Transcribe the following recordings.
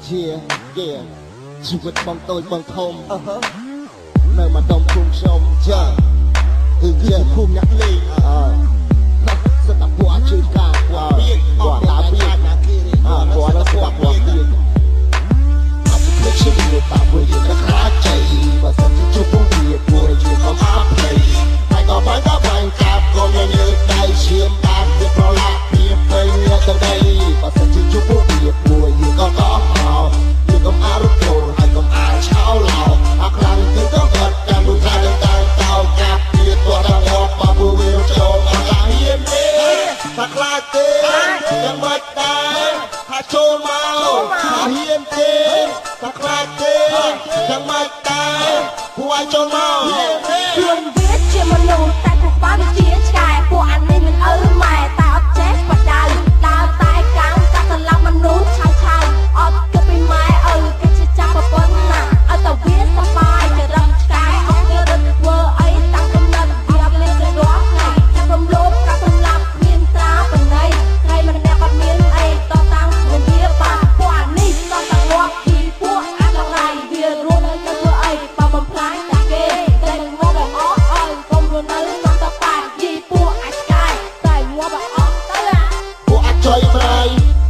ជាជីវិតបងតូចបងធំនៅម្ដុំភូមិខ្ញុំចាគឺជាភូមិអ្នកលេងណាស់ស្ដាប់ពួកជឿការពួកពួកតាពីពួកនឹងស្ដាប់ពួកពីអត់ភ្លេចជាលោកតាពួកយើងក៏ខ្លាចใจបើសិនជាជួបពួកវាពួកយើងក៏អត់ភ្លេចហើយក៏បាញ់កាប់ក៏មានលើដៃឈាមបាត់វាប្រឡាក់ពីពេញទៅដីបើសិនជាជួបពួកវាពួកយើងក៏អត់យើងក៏អារកោហើយក៏អាឆោឡោអាខ្លាំងគឺក៏បាត់តាមដូចថាតាំងតោកាប់វាตัวដល់អបបើពួកវាចូលអត់ឡាហ៊ានទេថាខ្លាចទេយ៉ាងម៉េចដែរថាចូលមកថាហ៊ានទេថាខ្លាចទេយ៉ាងម៉េចដែរពួកឲ្យចូលមកខ្លួនវាជាមនុស្សតែពួកបាវាជាឆ្កែពួកអានេះមិនឪម៉ែតែអត់ចេះបដៅដើរតែកាំងកាត់សន្លប់មនុស្សឆៅអត់គិតពីម៉ែឪគេជាចាប់ប្រពន្ធណាឲ្យតែវាសប្បាយចរិតឆ្កែអត់វារត់ធ្វើអីតាំងកំណត់វាមានតែរាល់ថ្ងៃចាប់រំលោភកាត់សន្លប់មានត្រាបណៃថ្ងៃម្នាក់អត់មានអីតតាំងមិនវាបាត់ពួកអានេះតតាំងងាប់ពីពួកអាឡងៃវារស់នៅទៅធ្វើអីបើបំផ្លាញតែគេតែនឹងងាប់ឲ្យអស់អើកុំរស់នៅក្នុងតប៉ាយីពួកអាចឆ្កែតែងាប់ឲ្យអស់ទៅពួកអាចចុយប្រៃ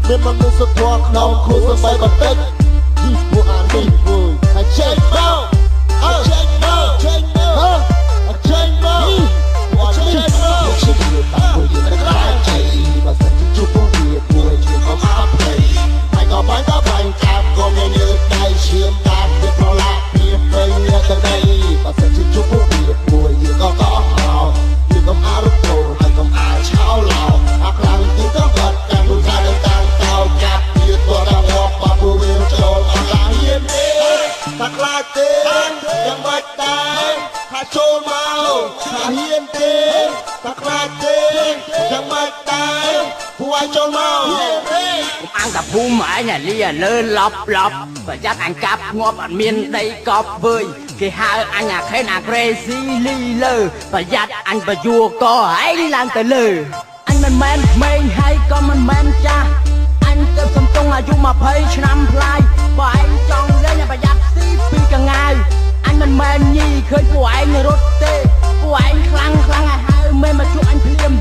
មានមនុស្សធម៌ក្នុងគ្រូសំបីបន្តិចជីពួកអានេះពួយហើយចេញមកចេញមកចេញមកចេញមកចេញមកជាលោកតាពួកយើងតែខ្លាចใจបើសិនជាជួបពួកវាពួកយើងក៏អត់ភ្លេចហើយក៏បាញ់កាប់ក៏មានលើដៃឈាមតាប់វាប្រឡាក់ពីពេញទៅដីបើសិនជាជួបពួកវាពួកយើងក៏អត់យើងក៏អារកោហើយក៏អាឆោឡោអាខ្លាំងគឺក៏បាត់តាមដូចថាតាំងតោកាប់វាตัวដល់អបបើពួកវាចូលអត់ឡាហ៊ានទេថាខ្លាចទេយ៉ាងម៉េចដែរថាចូលមកថាហ៊ានទេថាខ្លាចទេយ៉ាងម៉េចដែរពួកឲ្យចូលមកអាំងតាភូមិឯងលីលើឡប់ប្រយ័ត្នអញកាប់ងាប់អត់មានដីកប់វើយគេហៅអញអាខេនអា crazy លីលើប្រយ័ត្នអញបយួរក៏ឯងឡើងទៅលើអញមិនមែនក្មេងហើយក៏មិនមែនចាស់អញទៅសំទង់អាយុ20ឆ្នាំផ្លាយបើឯងចង់លេងប្រយ័ត្នស៊ីពីកងាវអញមិនមែនញីឃើញពួកឯងរត់ទេពួកឯងខ្លាំងឲ្យហៅមិនមកជួបអញភ្លាម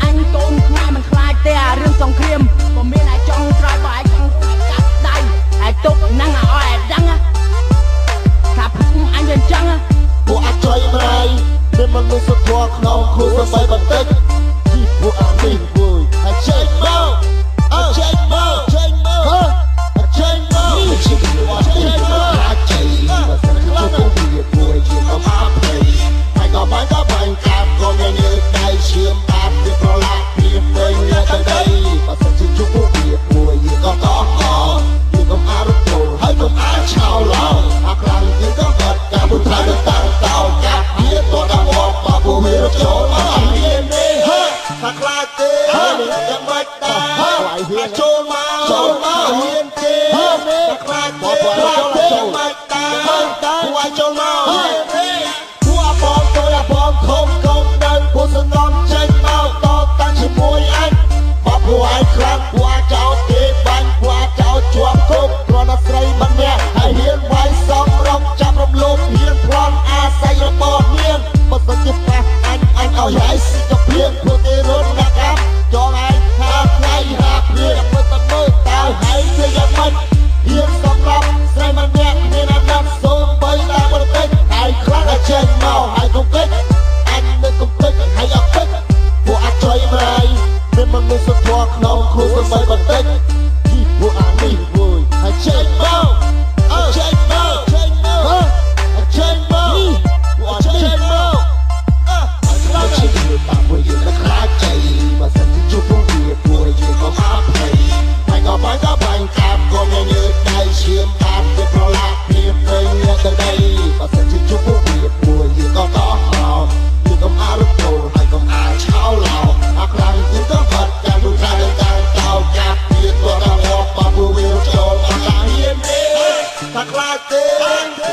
អញកូនខ្មែរមិនខ្លាចទេអារឿងសង្គ្រាមបើមានឯងចង់ត្រើយបើឯងចង់កាត់ដៃឯងទុកហ្នឹងឲ្យឯងដឹងថាភូមិអញយ៉ាងចឹងពួកអាចចុយប្រៃមានមនុស្សធម៌ក្នុងគ្រូសំបីបន្តិចជីពួកអានេះពួយហើយចេញមកចេញមកចេញមកចេញមកជាលោកចេញមកខ្លាចใจបើសិនជាជួបពួកវាពួយជាក៏អត់ភ្លេចហើយក៏បាញ់កាប់ក៏មានលើដៃឈាមបាត់វាប្រឡាក់ពីពេញទៅដីបើសិនជាជួបពួកវាពួយយើងក៏យើងក៏អារកោហើយក៏អាឆោឡោអាខ្លាំងគឺក៏បាត់តាមដូចថាតាំងតោកាប់វាตัวដល់អបបើពួកវាចូលអត់មានទេថាខ្លាចទេយ៉ាងម៉េចដែរចូលមកហ៊ានទេថាខ្លាចទេយ៉ាងម៉េចដែរពួកឲ្យចូលមកពួកអបងតូចអបងធំកុំនៅពួកសំណំចេញមកតតាំងជាមួយអញបើពួកឯងខ្លាំងពួកអាចោតទេបាញ់ពួកអាចោតជាប់គុកគ្រាន់តែស្រីម្នាក់ហើយហ៊ានវាយសំរងចាប់រំលោភហ៊ានប្លន់អាស័យរបស់ហ៊ានបើសិនជាប៉ះអញឲ្យហើយស៊ីទៅព្រៀងពួកគេរត់ដាក់កាប់ចងឯងថាថ្ងៃហាព្រៀងមើលទៅមើលតើហើយគឺយ៉ាងម៉េចហ៊ានសម្រាប់ស្រីម្នាក់មានអាណត្តិសូម្បីតែបន្តិចហើយខ្លាំងតែចេញមកហើយកុំពេចអញនៅកុំពេចហើយអត់ពេចពួកអាចចុយប្រៃមានមនុស្សធម៌ក្នុងគ្រូសំបីបន្តិចជីពួកអានេះពួយហើយចេញមកចេញមកចេញមកចេញមកពួកចេញមកខ្លាចជាលោកតាពួកយើងតែខ្លាចใจបើសិនជាជួបពួកវាពួកយើងក៏អត់ភ្លេចហើយក៏បាញ់កាប់ក៏មានលើដៃឈាមបាត់វាប្រឡាក់ពីពេញទៅដីបើសិនជាជួបពួកវាពួកយើងក៏យើងក៏អារកោហើយក៏អាឆោឡោអាខ្លាំងគឺក៏បាត់តាមដូចថាតាំងតោកាប់វាตัวដល់អបបើពួកវាចូលអត់ឡាហ៊ានទេថាខ្លាចទេ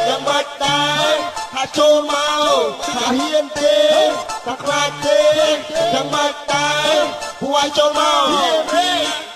យ៉ាងម៉េចដែរថាចូលមកថាហ៊ានទេថាខ្លាចទេយ៉ាងម៉េចដែរពួកឲ្យចូលមក